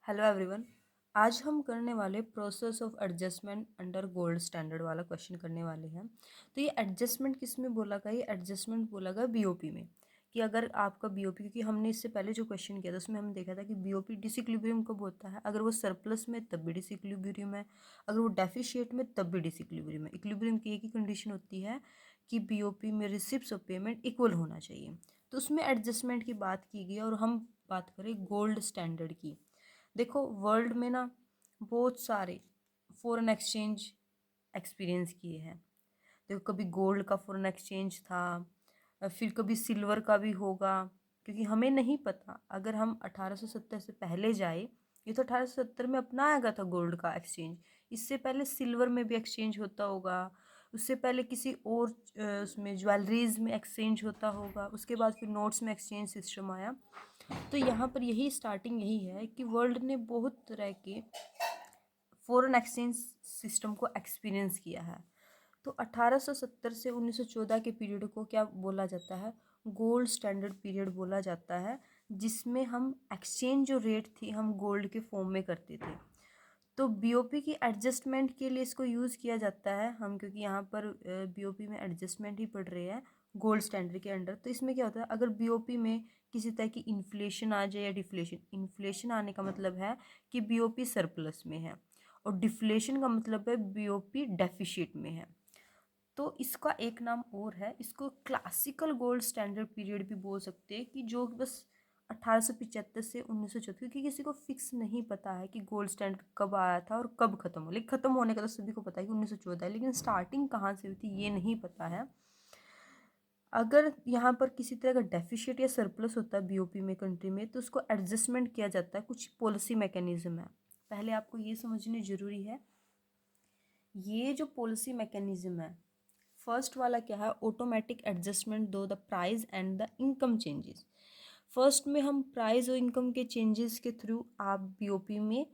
Hello everyone. आज हम करने वाले process of adjustment under gold standard वाला क्वेश्चन करने वाले हैं। तो ये एडजस्टमेंट किस में बोला गया? ये एडजस्टमेंट बोला गया बीओपी में। कि अगर आपका बीओपी, क्योंकि हमने इससे पहले जो क्वेश्चन किया था उसमें हम देखा था कि बीओपी डिसइक्विलिब्रियम कब होता है, अगर वो सरप्लस में तब भी डिसइक्विलिब्रियम है, अगर वो डेफिशिएट में तब भी डिसइक्विलिब्रियम है। इक्विलिब्रियम की एक ही कंडीशन होती है कि बीओपी में रिसिप्ट्स ऑफ पेमेंट इक्वल होना चाहिए। तो उसमें एडजस्टमेंट की बात की गई और हम बात करें गोल्ड स्टैंडर्ड की। देखो वर्ल्ड में ना बहुत सारे फॉरेन एक्सचेंज एक्सपीरियंस किए हैं। देखो कभी गोल्ड का फॉरेन एक्सचेंज था, फिर कभी सिल्वर का भी होगा। क्योंकि हमें नहीं पता, अगर हम 1870 से पहले जाए, ये तो 1870 में अपनाया गया था गोल्ड का एक्सचेंज। इससे पहले सिल्वर में भी एक्सचेंज होता होगा, उससे पहले किसी और उसमें ज्वेलरीज में एक्सचेंज होता होगा, उसके बाद फिर नोट्स में एक्सचेंज सिस्टम आया। तो यहाँ पर यही स्टार्टिंग यही है कि वर्ल्ड ने बहुत तरह के फॉरेन एक्सचेंज सिस्टम को एक्सपीरियंस किया है। तो 1870 से 1914 के पीरियड को क्या बोला जाता है? गोल्ड स्टैंडर्ड पीरियड बोला जाता है, जिसमें हम एक्सचेंज जो रेट थी हम गोल्ड के फॉर्म में करते थे। तो बीओपी की एडजस्टमेंट के लिए इसको यूज़ किया जाता है हम, क्योंकि यहाँ पर बीओपी में एडजस्टमेंट ही पढ़ रहे हैं गोल्ड स्टैंडर्ड के अंडर। तो इसमें क्या होता है, अगर बीओपी में किसी तरह की इन्फ्लेशन आ जाए या डिफ्लेशन, इन्फ्लेशन आने का मतलब है कि बीओपी सरप्लस में है, और डिफ्लेशन का मतलब है बीओपी डेफिशिट में है। तो इसका एक नाम और है, इसको क्लासिकल गोल्ड स्टैंडर्ड पीरियड भी बोल सकते हैं, कि जो बस 1875 से 1974, क्योंकि किसी को फिक्स नहीं पता है कि गोल्ड स्टैंडर्ड कब आया था और कब खत्म हो। लेकिन खत्म होने का तो सभी को पता है कि 1914 है, लेकिन स्टार्टिंग कहाँ से हुई थी ये नहीं पता है। अगर यहाँ पर किसी तरह का डेफिशिएट या सरप्लस होता है बीओपी में कंट्री में, तो उसको एडजस्टमेंट किया जाता है, कुछ पॉलिसी मैकेनिज्म है। पहले आपको ये समझने जरूरी है, ये जो पॉलिसी मैकेनिज्म है, फर्स्ट वाला क्या है? ऑटोमेटिक एडजस्टमेंट दो the price and the income changes. First में हम प्राइस और इनकम के चेंजेस के थ्रू आप बीओपी में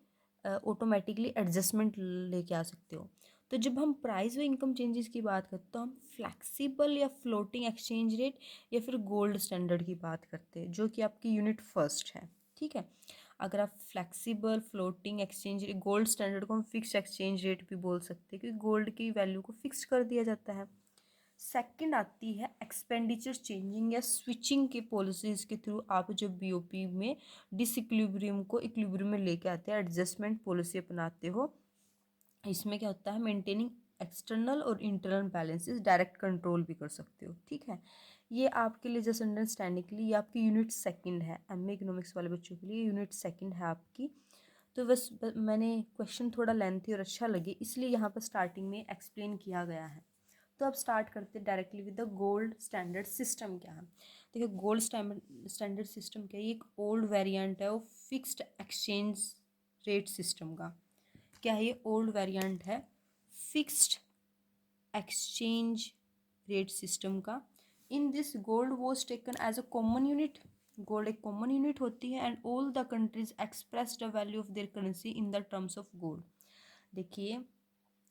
ऑटोमेटिकली एडजस्टमेंट लेके आ सकते हो। तो जब हम प्राइस और इनकम चेंजेस की बात करते हैं तो हम फ्लैक्सिबल या फ्लोटिंग एक्सचेंज रेट या फिर गोल्ड स्टैंडर्ड की बात करते हैं, जो कि आपकी यूनिट फर्स्ट है। ठीक है, अगर आप flexible floating exchange, gold standard को हम फिक्स एक्सचेंज रेट भी बोल सकते हैं, क्योंकि गोल्ड की वैल्यू को फिक्स कर दिया जाता है। सेकंड आती है एक्सपेंडिचर चेंजिंग या स्विचिंग के पॉलिसीज के थ्रू आप जब बीओपी में डिसइक्विलिब्रियम को इक्विलिब्रियम में लेके आते हैं, एडजस्टमेंट पॉलिसी अपनाते हो। इसमें क्या होता है? मेंटेनिंग एक्सटर्नल और इंटरनल बैलेंसेस, डायरेक्ट कंट्रोल भी कर सकते हो। ठीक है, ये आपके लिए जस्ट अंडरस्टैंडिंग के लिए, ये आपकी यूनिट सेकंड है। एमए इकोनॉमिक्स वाले बच्चों के लिए यूनिट सेकंड है आपकी। तो बस मैंने क्वेश्चन थोड़ा लेंथी और अच्छा लगे इसलिए यहाँ पर स्टार्टिंग में एक्सप्लेन किया गया है। तो अब स्टार्ट करते directly with the gold standard system क्या है। देखिए गोल्ड स्टैंडर्ड सिस्टम क्या है? ये एक ओल्ड वेरिएंट है वो फिक्स्ड एक्सचेंज रेट सिस्टम का। क्या है ये? ओल्ड वेरिएंट है फिक्स्ड एक्सचेंज रेट सिस्टम का। In this gold was taken as a common unit. Gold एक कॉमन यूनिट होती है and all the countries express the value of their currency in the terms of gold. देखिए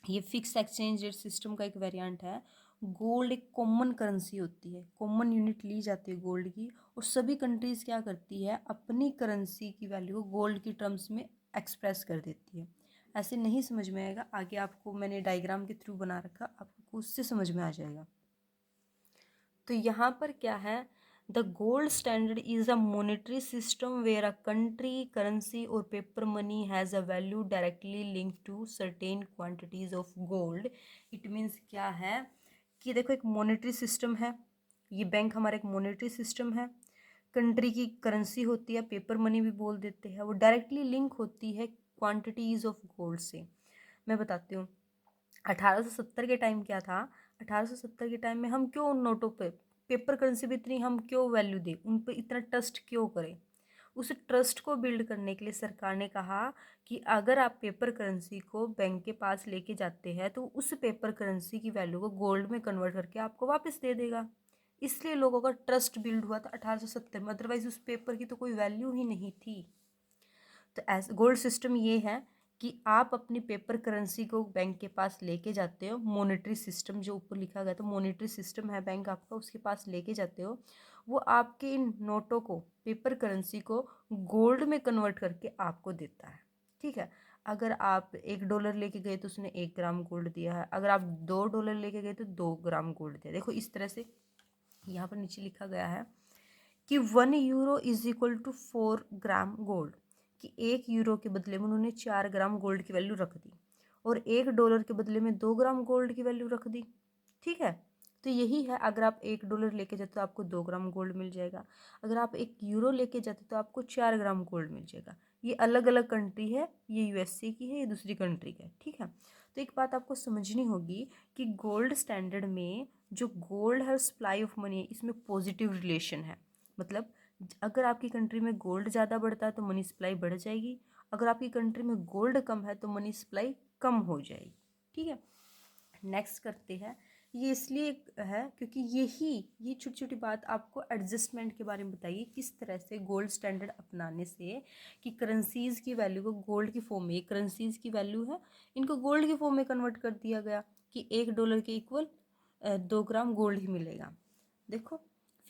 ये fix exchange rate system का एक variant है। Gold एक common currency होती है, कॉमन यूनिट ली जाती है गोल्ड की, और सभी कंट्रीज क्या करती है? अपनी करेंसी की वैल्यू को गोल्ड की टर्म्स में एक्सप्रेस कर देती है। ऐसे नहीं समझ में आएगा, आगे आपको मैंने डायग्राम के थ्रू बना रखा, आपको उससे समझ में आ जाएगा। तो यहाँ पर क्या है? The gold standard is a monetary system where a country currency और paper money has a value directly linked to certain quantities of gold. It means क्या है कि देखो एक मॉनेटरी सिस्टम है, ये बैंक हमारा एक मॉनेटरी सिस्टम है, कंट्री की करेंसी होती है, पेपर मनी भी बोल देते हैं, वो डायरेक्टली लिंक होती है क्वांटिटीज ऑफ गोल्ड से। मैं बताती हूँ 1870 के टाइम क्या था। 1870 के टाइम में हम क्यों उन नोटों पे, पेपर करेंसी भी इतनी हम क्यों वैल्यू दें, उन पर इतना ट्रस्ट क्यों करें? उस ट्रस्ट को बिल्ड करने के लिए सरकार ने कहा कि अगर आप पेपर करेंसी को बैंक के पास लेके जाते हैं तो उस पेपर करेंसी की वैल्यू को गोल्ड में कन्वर्ट करके आपको वापस दे देगा। इसलिए लोगों का ट्रस्ट बिल्ड हुआ था 1870 में, अदरवाइज उस पेपर की तो कोई वैल्यू ही नहीं थी। तो एज गोल्ड सिस्टम ये है कि आप अपनी पेपर करेंसी को बैंक के पास लेके जाते हो, मॉनेटरी सिस्टम जो ऊपर लिखा गया तो मॉनेटरी सिस्टम है बैंक आपका, उसके पास लेके जाते हो। वो आपके इन नोटों को, पेपर करेंसी को गोल्ड में कन्वर्ट करके आपको देता है। ठीक है, अगर आप $1 लेके गए तो उसने 1 ग्राम गोल्ड दिया है, अगर आप $2 लेके गए तो 2 ग्राम गोल्ड दिया। देखो इस तरह से यहाँ पर नीचे लिखा गया है कि 1 euro is equal to 4 gram gold, कि 1 यूरो के बदले में उन्होंने 4 ग्राम गोल्ड की वैल्यू रख दी और $1 के बदले में 2 ग्राम गोल्ड की वैल्यू रख दी। ठीक है, तो यही है, अगर आप $1 लेके जाते तो आपको 2 ग्राम गोल्ड मिल जाएगा, अगर आप 1 यूरो लेके जाते तो आपको 4 ग्राम गोल्ड मिल जाएगा। ये अलग अलग कंट्री है, ये यूएसए की है, ये दूसरी कंट्री का है। ठीक है, तो एक बात आपको समझनी होगी कि गोल्ड स्टैंडर्ड में जो गोल्ड है सप्लाई ऑफ मनी है, इसमें पॉजिटिव रिलेशन है। मतलब अगर आपकी कंट्री में गोल्ड ज़्यादा बढ़ता है तो मनी सप्लाई बढ़ जाएगी, अगर आपकी कंट्री में गोल्ड कम है तो मनी सप्लाई कम हो जाएगी। ठीक है, नेक्स्ट करते हैं। ये इसलिए है क्योंकि ये छोटी छोटी बात आपको एडजस्टमेंट के बारे में बताइए, किस तरह से गोल्ड स्टैंडर्ड अपनाने से कि करेंसीज़ की वैल्यू को गोल्ड की फॉर्म में, ये करेंसीज़ की वैल्यू है, इनको गोल्ड की फॉर्म में कन्वर्ट कर दिया गया कि $1 के इक्वल 2 ग्राम गोल्ड ही मिलेगा। देखो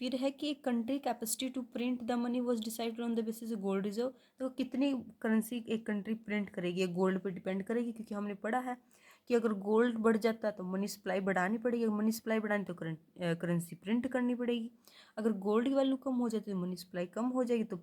फिर है कि एक country capacity to print the money was decided on the basis gold reserve. तो कितनी करेंसी एक कंट्री प्रिंट करेगी, गोल्ड पे डिपेंड करेगी, क्योंकि हमने पढ़ा है कि अगर गोल्ड बढ़ जाता है तो मनी सप्लाई बढ़ानी पड़ेगी, अगर मनी सप्लाई बढ़ानी तो करेंसी प्रिंट करनी पड़ेगी, अगर गोल्ड की वैल्यू कम हो जाती तो मनी सप्लाई कम हो जाएगी तो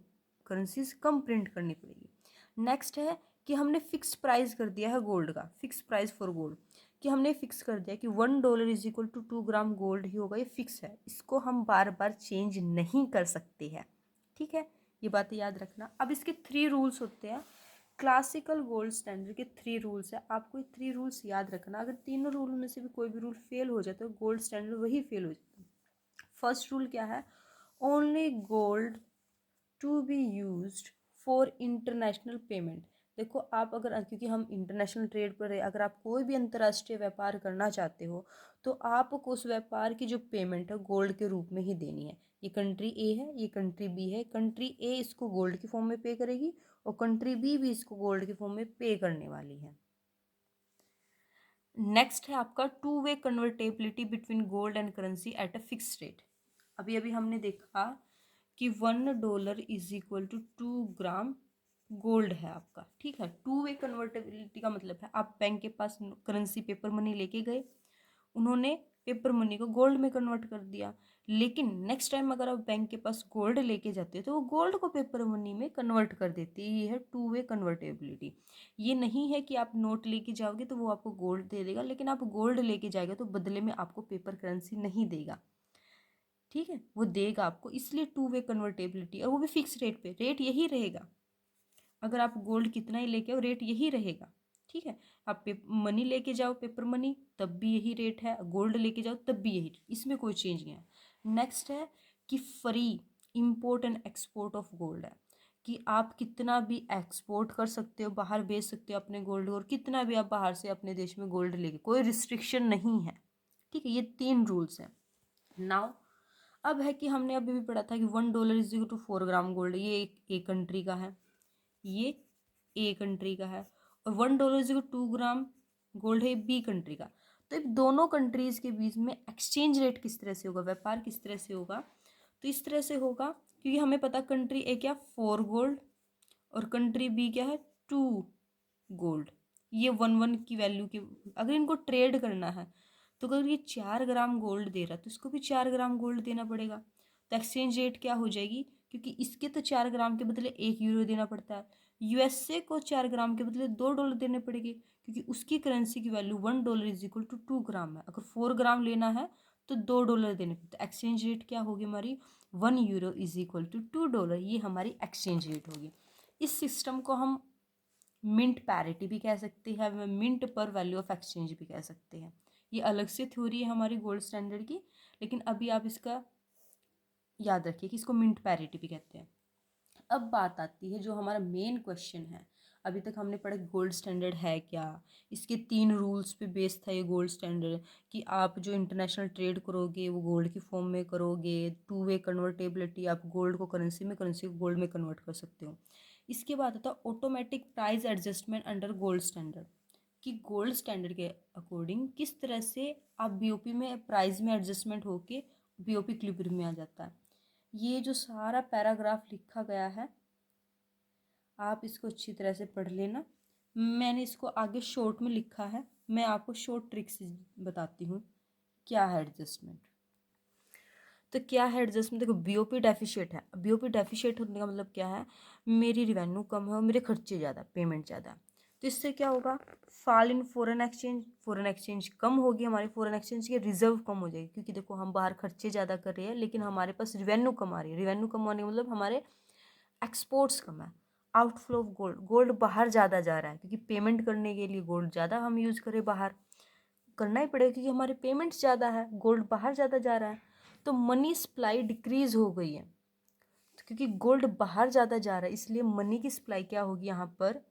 करेंसीज कम प्रिंट करनी पड़ेगी। नेक्स्ट है कि हमने फिक्स प्राइस कर दिया है गोल्ड का, फिक्स प्राइस फॉर गोल्ड, कि हमने फिक्स कर दिया कि $1 is equal to 2 gram gold ही होगा, ये फिक्स है, इसको हम बार बार चेंज नहीं कर सकते हैं। ठीक है, ये बातें याद रखना। अब इसके 3 रूल्स होते हैं, क्लासिकल गोल्ड स्टैंडर्ड के 3 रूल्स है, आपको ये 3 रूल्स याद रखना। अगर तीनों रूल में से भी कोई भी रूल फेल हो जाता है तो गोल्ड स्टैंडर्ड वही फेल हो जाता है। फर्स्ट रूल क्या है, only gold to be used for international payment. देखो आप अगर, क्योंकि हम इंटरनेशनल ट्रेड पर है, अगर आप कोई भी अंतर्राष्ट्रीय व्यापार करना चाहते हो तो आपको उस व्यापार की जो पेमेंट है गोल्ड के रूप में ही देनी है। ये कंट्री ए है, ये कंट्री बी है, कंट्री ए इसको गोल्ड की फॉर्म में पे करेगी और कंट्री बी भी इसको गोल्ड की फॉर्म में पे करने वाली है। नेक्स्ट है आपका 2 way convertibility between gold and currency at a fix rate. अभी अभी हमने देखा कि $1 is equal to 2 gram gold है आपका। ठीक है, 2 वे कन्वर्टेबिलिटी का मतलब है आप बैंक के पास करेंसी पेपर मनी लेके गए, उन्होंने पेपर मनी को गोल्ड में कन्वर्ट कर दिया, लेकिन नेक्स्ट टाइम अगर आप बैंक के पास गोल्ड लेके जाते हो तो वो गोल्ड को पेपर मनी में कन्वर्ट कर देती है। ये है 2 वे कन्वर्टेबिलिटी। ये नहीं है कि आप नोट लेके जाओगे तो वो आपको गोल्ड दे देगा, लेकिन आप गोल्ड लेके जाएगा तो बदले में आपको पेपर करेंसी नहीं देगा। ठीक है, वो देगा आपको, इसलिए 2 वे कन्वर्टेबिलिटी, और वो भी फिक्स रेट पे, रेट यही रहेगा। अगर आप गोल्ड कितना ही लेके आओ रेट यही रहेगा। ठीक है, आप मनी लेके जाओ पेपर मनी तब भी यही रेट है, गोल्ड लेके जाओ तब भी यही, इसमें कोई चेंज नहीं है। नेक्स्ट है कि free import and export of gold है, कि आप कितना भी एक्सपोर्ट कर सकते हो, बाहर भेज सकते हो अपने गोल्ड, और कितना भी आप बाहर से अपने देश में गोल्ड लेके, कोई रिस्ट्रिक्शन नहीं है। ठीक है, ये 3 रूल्स हैं। नाउ अब है कि हमने अभी भी पढ़ा था कि $1 is equal to 4 gram gold, ये एक कंट्री का है, ये ए कंट्री का है, और $1 इज इक्वल 2 ग्राम गोल्ड है बी कंट्री का। तो इन दोनों कंट्रीज के बीच में एक्सचेंज रेट किस तरह से होगा, व्यापार किस तरह से होगा, तो इस तरह से होगा, क्योंकि हमें पता कंट्री ए क्या 4 गोल्ड और कंट्री बी क्या है 2 गोल्ड, ये 1 की वैल्यू के, अगर इनको ट्रेड करना है तो अगर ये 4 ग्राम गोल्ड दे रहा है तो इसको भी 4 ग्राम गोल्ड देना पड़ेगा, तो एक्सचेंज रेट क्या हो जाएगी, क्योंकि इसके तो 4 ग्राम के बदले 1 यूरो देना पड़ता है, यूएसए को 4 ग्राम के बदले $2 देने पड़ेंगे, क्योंकि उसकी करेंसी की वैल्यू $1 इज इक्वल टू 2 ग्राम है, अगर 4 ग्राम लेना है तो $2 देने पड़ते। एक्सचेंज रेट क्या होगी हमारी, 1 यूरो इज इक्वल टू $2, ये हमारी एक्सचेंज रेट होगी। इस सिस्टम को हम मिंट पैरिटी भी कह सकते हैं, मिंट पर वैल्यू ऑफ एक्सचेंज भी कह सकते हैं। ये अलग से थ्योरी है हमारी गोल्ड स्टैंडर्ड की, लेकिन अभी आप इसका याद रखिए कि इसको मिंट पैरिटी भी कहते हैं। अब बात आती है जो हमारा मेन क्वेश्चन है, अभी तक हमने पढ़ा गोल्ड स्टैंडर्ड है क्या, इसके 3 रूल्स पे बेस्ड था ये गोल्ड स्टैंडर्ड, कि आप जो इंटरनेशनल ट्रेड करोगे वो गोल्ड की फॉर्म में करोगे, 2 वे कन्वर्टेबिलिटी, आप गोल्ड को करेंसी में, करेंसी को गोल्ड में कन्वर्ट कर सकते हो। इसके बाद आता है automatic price adjustment under gold standard, कि गोल्ड स्टैंडर्ड के अकॉर्डिंग किस तरह से आप बीओपी में प्राइस में एडजस्टमेंट होके बीओपी इक्विलिब्रियम में आ जाता है। ये जो सारा पैराग्राफ लिखा गया है आप इसको अच्छी तरह से पढ़ लेना। मैंने इसको आगे शॉर्ट में लिखा है, मैं आपको शॉर्ट ट्रिक से बताती हूँ क्या है एडजस्टमेंट। तो क्या है एडजस्टमेंट, देखो बीओपी डेफिशिएट है। बीओपी डेफिशिएट होने का मतलब क्या है, मेरी रिवेन्यू कम है और मेरे खर्चे ज़्यादा, पेमेंट ज़्यादा। तो इससे क्या होगा, fall in foreign exchange, foreign exchange कम होगी, हमारी फॉरेन एक्सचेंज की रिजर्व कम हो जाएगी, क्योंकि देखो हम बाहर खर्चे ज़्यादा कर रहे हैं लेकिन हमारे पास रिवेन्यू कम आ रही है। रिवेन्यू कम होने का मतलब हमारे एक्सपोर्ट्स कम है। आउटफ्लो ऑफ गोल्ड, गोल्ड बाहर ज़्यादा जा रहा है क्योंकि पेमेंट करने के लिए गोल्ड ज़्यादा हम यूज़ करें, बाहर करना ही पड़ेगा क्योंकि हमारे पेमेंट्स ज़्यादा है, गोल्ड बाहर ज़्यादा जा रहा है। तो मनी सप्लाई डिक्रीज हो गई है, तो क्योंकि गोल्ड बाहर ज़्यादा जा रहा है इसलिए मनी की सप्लाई क्या होगी यहाँ पर,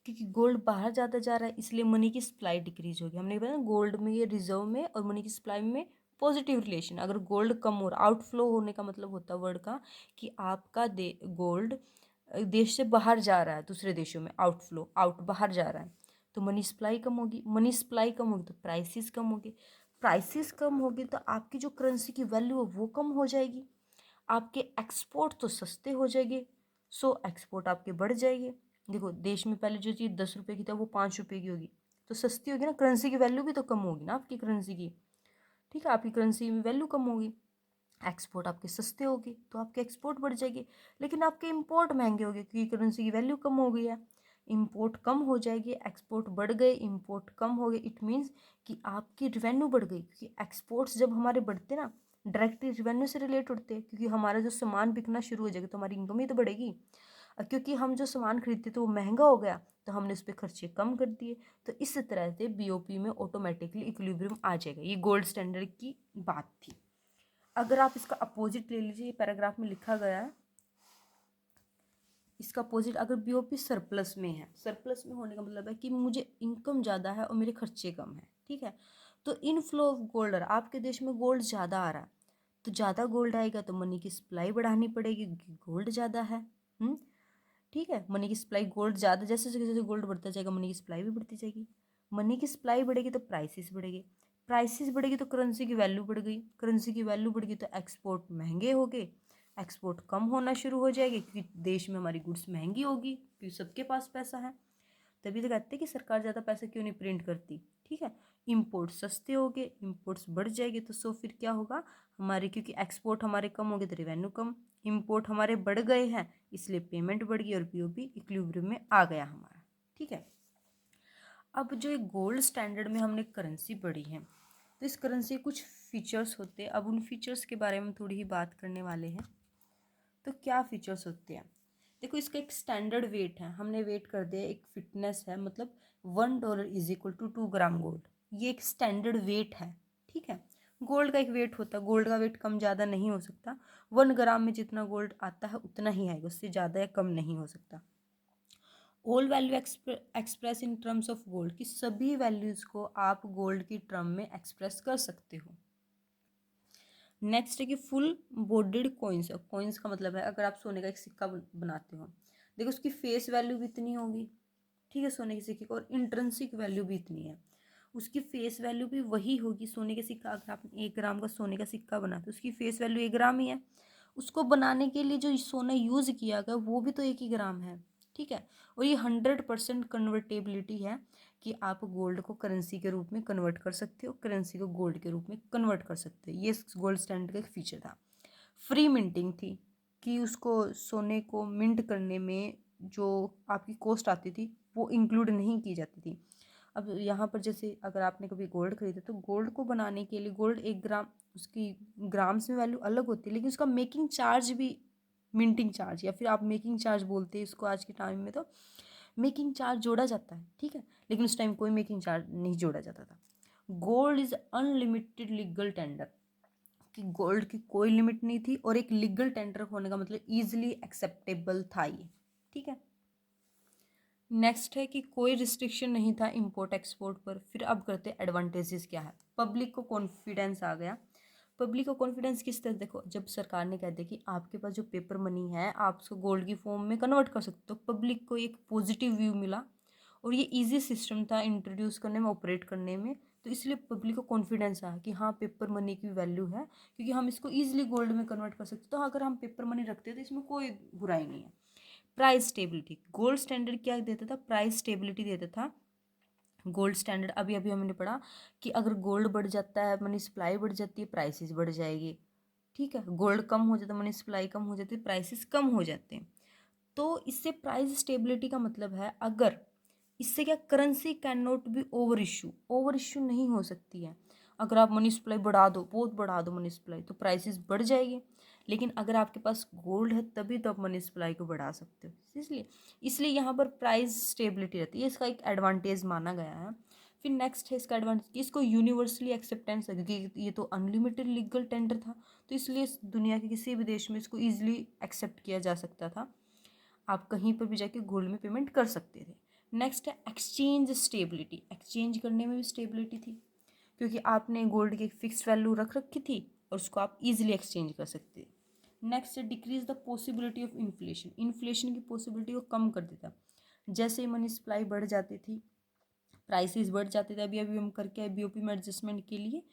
क्योंकि गोल्ड बाहर ज़्यादा जा रहा है इसलिए मनी की सप्लाई डिक्रीज होगी। हमने बताया गोल्ड में ये रिजर्व में और मनी की सप्लाई में पॉजिटिव रिलेशन। अगर गोल्ड कम हो रहा, आउटफ्लो होने का मतलब होता है वर्ड का कि आपका गोल्ड देश से बाहर जा रहा है, दूसरे देशों में आउटफ्लो, आउट बाहर जा रहा है, तो मनी सप्लाई कम होगी। मनी सप्लाई कम होगी तो प्राइसेस कम होगी। प्राइसेस कम होगी तो आपकी जो करेंसी की वैल्यू है वो कम हो जाएगी। आपके एक्सपोर्ट तो सस्ते हो जाएंगे, सो एक्सपोर्ट आपके बढ़ जाएंगे। देखो देश में पहले जो चीज़ 10 रुपये की था वो 5 रुपये की होगी, तो सस्ती होगी ना, करेंसी की वैल्यू भी तो कम होगी ना आपकी करेंसी की। ठीक है, आपकी करेंसी में वैल्यू कम होगी, एक्सपोर्ट आपके सस्ते होगी तो आपके एक्सपोर्ट बढ़ जाएगी। लेकिन आपके इंपोर्ट महंगे होंगे क्योंकि करेंसी की वैल्यू कम हो गई है। इंपोर्ट कम हो जाएगी, एक्सपोर्ट बढ़ गए, इंपोर्ट कम हो गए, इट मीन्स कि आपकी रिवेन्यू बढ़ गई, क्योंकि एक्सपोर्ट्स जब हमारे बढ़ते ना डायरेक्टली रिवेन्यू से रिलेट होते हैं, क्योंकि हमारा जो सामान बिकना शुरू हो जाएगा तो हमारी इनकम ही तो बढ़ेगी। क्योंकि हम जो सामान खरीदते तो वो महंगा हो गया तो हमने उस पर खर्चे कम कर दिए। तो इस तरह से बीओपी में ऑटोमेटिकली इक्विलिब्रियम आ जाएगा। ये गोल्ड स्टैंडर्ड की बात थी। अगर आप इसका अपोजिट ले लीजिए, ये पैराग्राफ में लिखा गया है, इसका अपोजिट अगर बीओपी सरप्लस में है, सरप्लस में होने का मतलब है कि मुझे इनकम ज़्यादा है और मेरे खर्चे कम है। ठीक है, तो इनफ्लो ऑफ गोल्ड, आपके देश में गोल्ड ज़्यादा आ रहा है तो ज़्यादा गोल्ड आएगा तो मनी की सप्लाई बढ़ानी पड़ेगी क्योंकि गोल्ड ज़्यादा है। ठीक है, मनी की सप्लाई, गोल्ड ज़्यादा, जैसे जैसे गोल्ड बढ़ता जाएगा मनी की सप्लाई भी बढ़ती जाएगी। मनी की सप्लाई बढ़ेगी तो प्राइसेस बढ़ेगी, प्राइसेस बढ़ेगी तो करेंसी की वैल्यू बढ़ गई, करेंसी की वैल्यू बढ़ गई तो एक्सपोर्ट महंगे हो गए, एक्सपोर्ट कम होना शुरू हो जाएगी क्योंकि देश में हमारी गुड्स महंगी होगी क्योंकि सबके पास पैसा है। तभी तो कहते हैं कि सरकार ज़्यादा पैसा क्यों नहीं प्रिंट करती। ठीक है, इंपोर्ट सस्ते हो गए, इंपोर्ट्स बढ़ जाएंगे तो सो फिर क्या होगा हमारे, क्योंकि एक्सपोर्ट हमारे कम हो गए तो रिवेन्यू कम, इंपोर्ट हमारे बढ़ गए हैं इसलिए पेमेंट बढ़ गई और पीओपी इक्विलिब्रियम में आ गया हमारा। ठीक है, अब जो एक गोल्ड स्टैंडर्ड में हमने करेंसी पढ़ी है तो इस करेंसी के कुछ फीचर्स होते हैं। अब उन फीचर्स के बारे में थोड़ी ही बात करने वाले हैं। तो क्या फीचर्स होते हैं, देखो इसका एक स्टैंडर्ड वेट है, हमने वेट कर दिया, एक फिटनेस है, मतलब $1 is equal to 2 gram gold, ये एक स्टैंडर्ड वेट है। ठीक है, गोल्ड का एक वेट होता है, गोल्ड का वेट कम ज़्यादा नहीं हो सकता, 1 ग्राम में जितना गोल्ड आता है उतना ही आएगा, उससे ज़्यादा या कम नहीं हो सकता। All value express in terms of gold, की सभी वैल्यूज़ को आप गोल्ड की टर्म में एक्सप्रेस कर सकते हो। नेक्स्ट है कि फुल बॉडीड कॉइन्स, कॉइन्स का मतलब है अगर आप सोने का एक सिक्का बनाते हो, देखो उसकी फेस वैल्यू भी इतनी होगी, ठीक है, सोने के सिक्के की, और इंट्रिंसिक वैल्यू भी इतनी है, उसकी फेस वैल्यू भी वही होगी। सोने के सिक्का, अगर आपने 1 ग्राम का सोने का सिक्का बना तो उसकी फेस वैल्यू 1 ग्राम ही है, उसको बनाने के लिए जो सोना यूज़ किया गया वो भी तो 1 ही ग्राम है। ठीक है, और ये 100% कन्वर्टेबिलिटी है कि आप गोल्ड को करेंसी के रूप में कन्वर्ट कर सकते हो, करेंसी को गोल्ड के रूप में कन्वर्ट कर सकते हो, ये गोल्ड स्टैंडर्ड का एक फीचर था। फ्री मिंटिंग थी कि उसको सोने को मिंट करने में जो आपकी कॉस्ट आती थी वो इंक्लूड नहीं की जाती थी। अब यहाँ पर जैसे अगर आपने कभी गोल्ड खरीदा तो गोल्ड को बनाने के लिए, गोल्ड 1 ग्राम, उसकी ग्राम्स में वैल्यू अलग होती है लेकिन उसका मेकिंग चार्ज भी, मिंटिंग चार्ज या फिर आप मेकिंग चार्ज बोलते हैं इसको आज के टाइम में, तो मेकिंग चार्ज जोड़ा जाता है। ठीक है, लेकिन उस टाइम कोई मेकिंग चार्ज नहीं जोड़ा जाता था। Gold is unlimited legal tender, कि गोल्ड की कोई लिमिट नहीं थी और एक लीगल टेंडर होने का मतलब ईजिली एक्सेप्टेबल था ये। ठीक है, नेक्स्ट है कि कोई रिस्ट्रिक्शन नहीं था इंपोर्ट एक्सपोर्ट पर। फिर अब करते हैं एडवांटेजेस क्या है। पब्लिक को कॉन्फिडेंस आ गया। पब्लिक को कॉन्फिडेंस किस तरह, देखो जब सरकार ने कह दिया कि आपके पास जो पेपर मनी है आप उसको गोल्ड की फॉर्म में कन्वर्ट कर सकते हो, तो पब्लिक को एक पॉजिटिव व्यू मिला और ये इजी सिस्टम था इंट्रोड्यूस करने में, ऑपरेट करने में, तो इसलिए पब्लिक को कॉन्फिडेंस आया कि हाँ पेपर मनी की वैल्यू है, क्योंकि हम इसको ईजिली गोल्ड में कन्वर्ट कर सकते, तो अगर हम पेपर मनी रखते हैं तो इसमें कोई बुराई नहीं है। प्राइस स्टेबिलिटी, गोल्ड स्टैंडर्ड क्या देता था, प्राइस स्टेबिलिटी देता था। गोल्ड स्टैंडर्ड अभी अभी हमने पढ़ा कि अगर गोल्ड बढ़ जाता है, मनी सप्लाई बढ़ जाती है, प्राइसेस बढ़ जाएगी। ठीक है, गोल्ड कम हो जाता है, मनी सप्लाई कम हो जाती है, प्राइसेस कम हो जाते हैं। तो इससे प्राइस स्टेबिलिटी का मतलब है, अगर इससे क्या, currency can not be over issue नहीं हो सकती है। अगर आप मनी सप्लाई बढ़ा दो, बहुत बढ़ा दो मनी सप्लाई, तो प्राइसेस बढ़ जाएगी। लेकिन अगर आपके पास गोल्ड है तभी तो आप मनी सप्लाई को बढ़ा सकते हो, इसलिए इसलिए यहाँ पर प्राइस स्टेबिलिटी रहती है, इसका एक एडवांटेज माना गया है। फिर नेक्स्ट है इसका एडवांटेज कि इसको यूनिवर्सली एक्सेप्टेंस है, क्योंकि ये तो अनलिमिटेड लीगल टेंडर था, तो इसलिए दुनिया के किसी भी देश में इसको ईजिली एक्सेप्ट किया जा सकता था। आप कहीं पर भी जाके गोल्ड में पेमेंट कर सकते थे। नेक्स्ट है एक्सचेंज स्टेबिलिटी, एक्सचेंज करने में भी स्टेबिलिटी थी, क्योंकि आपने गोल्ड की एक फिक्स वैल्यू रख रखी थी और उसको आप इजीली एक्सचेंज कर सकते थे। नेक्स्ट है decrease the possibility of inflation, inflation की पॉसिबिलिटी को कम कर देता। जैसे ही मनी सप्लाई बढ़ जाती थी, प्राइसेस बढ़ जाते थे, अभी अभी हम करके आए बीओपी में एडजस्टमेंट के लिए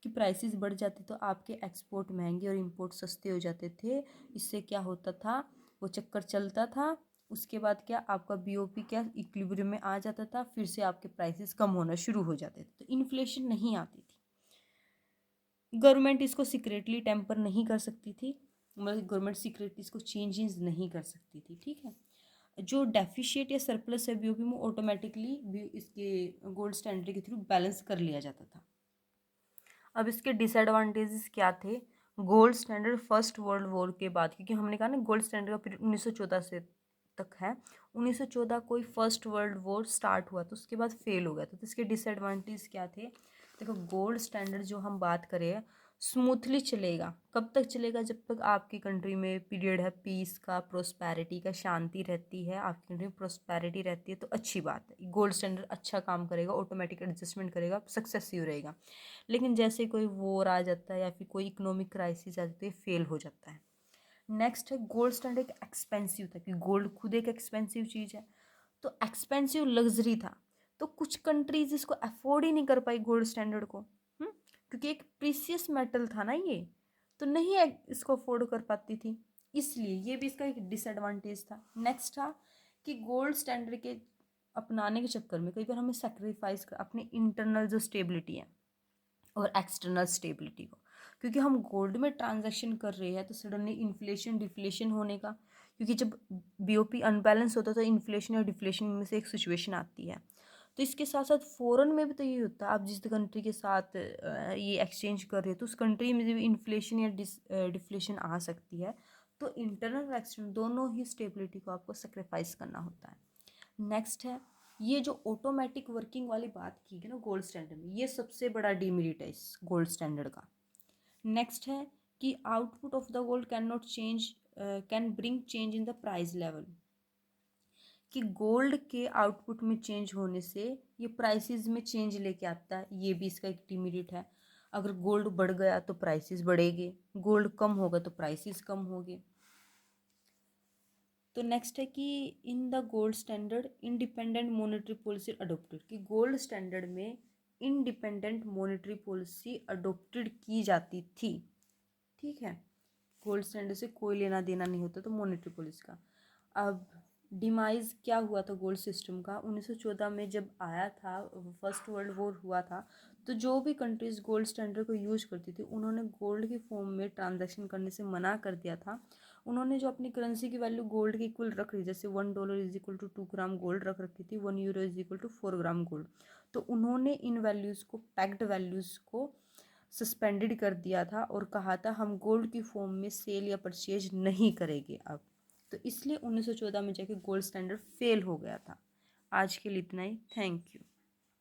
कि प्राइसेस बढ़ जाते तो आपके एक्सपोर्ट महंगे और इंपोर्ट सस्ते हो जाते थे। इससे क्या होता था, वो चक्कर चलता था, उसके बाद क्या आपका बीओपी क्या इक्विलिब्रियम में आ जाता था, फिर से आपके प्राइसेस कम होना शुरू हो जाते थे, तो इन्फ्लेशन नहीं आती थी। गवर्नमेंट इसको सीक्रेटली टेम्पर नहीं कर सकती थी, मतलब गवर्नमेंट सीक्रेटली इसको चेंजेस नहीं कर सकती थी। ठीक है, जो डेफिशिएट या सरप्लस है बीओपी में ऑटोमेटिकली भी इसके गोल्ड स्टैंडर्ड के थ्रू बैलेंस कर लिया जाता था। अब इसके डिसएडवांटेजेस क्या थे, gold standard first world war के बाद, क्योंकि हमने कहा ना गोल्ड स्टैंडर्ड का पीरियड 1914 से तक है, 1914 कोई फर्स्ट वर्ल्ड वॉर स्टार्ट हुआ तो उसके बाद फेल हो गया था, तो इसके डिसएडवांटेज क्या थे। देखो गोल्ड स्टैंडर्ड जो हम बात करें स्मूथली चलेगा, कब तक चलेगा, जब तक आपकी कंट्री में पीरियड है पीस का, प्रोस्पैरिटी का, शांति रहती है, आपकी कंट्री में प्रोस्पैरिटी रहती है, तो अच्छी बात है, गोल्ड स्टैंडर्ड अच्छा काम करेगा, ऑटोमेटिक एडजस्टमेंट करेगा, सक्सेसिव रहेगा। लेकिन जैसे कोई वॉर आ जाता है या फिर कोई इकोनॉमिक क्राइसिस आ जाती है, फेल हो जाता है। नेक्स्ट है गोल्ड स्टैंडर्ड एक एक्सपेंसिव था, क्योंकि गोल्ड खुद एक एक्सपेंसिव चीज़ है, तो एक्सपेंसिव लग्जरी था, तो कुछ कंट्रीज इसको अफोर्ड ही नहीं कर पाई गोल्ड स्टैंडर्ड को, क्योंकि एक प्रीसियस मेटल था ना ये, तो नहीं इसको अफोर्ड कर पाती थी, इसलिए ये भी इसका एक डिसएडवांटेज था। नेक्स्ट था कि गोल्ड स्टैंडर्ड के अपनाने के चक्कर में कई बार हमें सेक्रीफाइस कर अपनी इंटरनल जो स्टेबिलिटी है और एक्सटर्नल स्टेबिलिटी को, क्योंकि हम गोल्ड में ट्रांजैक्शन कर रहे हैं तो सडनली इन्फ्लेशन डिफ्लेशन होने का, क्योंकि जब बीओपी अनबैलेंस होता है तो इन्फ्लेशन और डिफ्लेशन में से एक सिचुएशन आती है। तो इसके साथ साथ फॉरेन में भी तो ये होता है, आप जिस कंट्री के साथ ये एक्सचेंज कर रहे हो तो उस कंट्री में भी इन्फ्लेशन या डिफ्लेशन आ सकती है, तो इंटरनल और एक्सटर्नल दोनों ही स्टेबिलिटी को आपको सेक्रीफाइस करना होता है। नेक्स्ट है ये जो ऑटोमेटिक वर्किंग वाली बात की है ना गोल्ड स्टैंडर्ड में, ये सबसे बड़ा डिमेरिट है इस गोल्ड स्टैंडर्ड का। नेक्स्ट है कि output of the gold can not change, can bring change in the price level, कि गोल्ड के आउटपुट में चेंज होने से ये प्राइसेस में चेंज लेके आता है, ये भी इसका एक डिमेरिट है। अगर गोल्ड बढ़ गया तो प्राइसेस बढ़ेंगे, गोल्ड कम होगा तो प्राइसेस कम होंगे। तो नेक्स्ट है कि in the gold standard independent monetary policy adopted, कि गोल्ड स्टैंडर्ड में इंडिपेंडेंट मॉनेटरी पॉलिसी अडोप्टेड की जाती थी। ठीक है, गोल्ड स्टैंडर्ड से कोई लेना देना नहीं होता तो मॉनेटरी पॉलिसी का। अब डिमाइज क्या हुआ था गोल्ड सिस्टम का, 1914 में जब आया था फर्स्ट वर्ल्ड वॉर हुआ था, तो जो भी कंट्रीज गोल्ड स्टैंडर्ड को यूज करती थी उन्होंने गोल्ड की फॉर्म में ट्रांजैक्शन करने से मना कर दिया था। उन्होंने जो अपनी करेंसी की वैल्यू गोल्ड की इक्वल रख रही, जैसे $1 is equal to 2 gram gold रख रखी थी, €1 is equal to 4 gram gold, तो उन्होंने इन वैल्यूज़ को, पैक्ड वैल्यूज़ को सस्पेंडेड कर दिया था और कहा था हम गोल्ड की फॉर्म में सेल या परचेज नहीं करेंगे अब। तो इसलिए 1914 में जाके गोल्ड स्टैंडर्ड फेल हो गया था। आज के लिए इतना ही, थैंक यू।